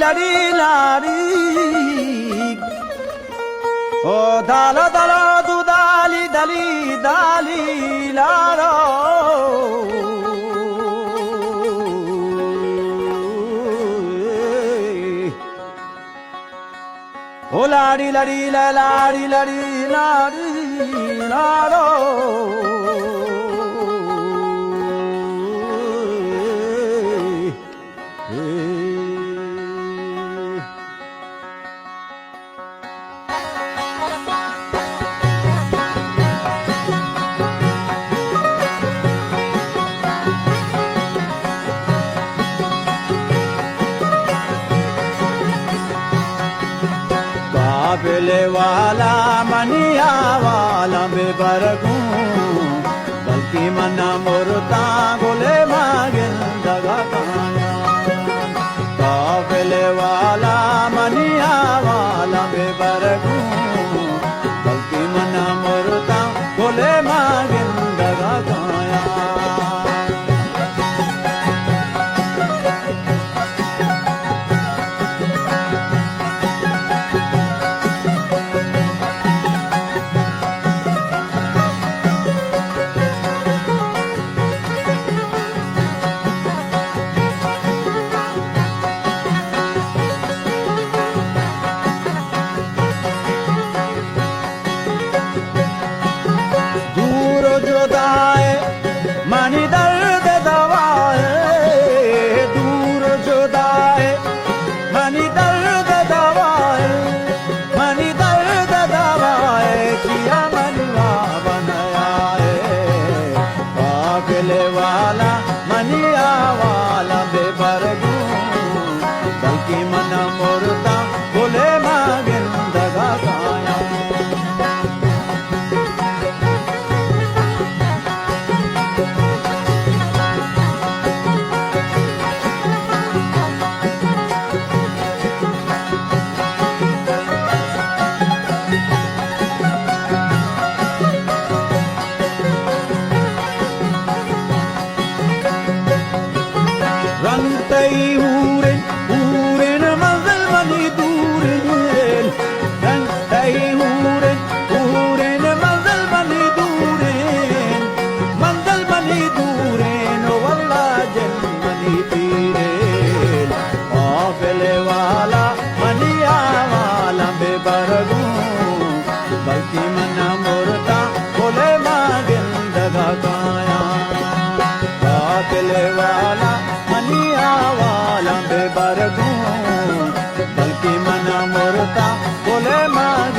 lari lari o dala dala du dali dali dali laro o lari lari la lari lari lari laro काबिले वाला मनिया वाला बेबरगू बल्कि मना मुरता गोले मागिल दगा काया काबिले वाला मनिया वाला बेबरगू बल्कि मना मुरता गोले मागिल दगा काया मनी दर्द दवाए दूर जुदाए मनी दर्द दवाए मनी दर्द दवाए किया मनवा बनाया काबिले वाला मनिया वाला बेबरगू बल्कि मना मुरता बोले मागिल दगा काया Rantai huren manzil mani duren Rantai huren manzil mani duren Manzil mani duren wallah jan mani piren Qaafile wala maniya wala bebargu balki mana murta bole magil daga kaya Qaafile wala मनिया वाला बेबरगू बल्कि मना मुरता बोले मां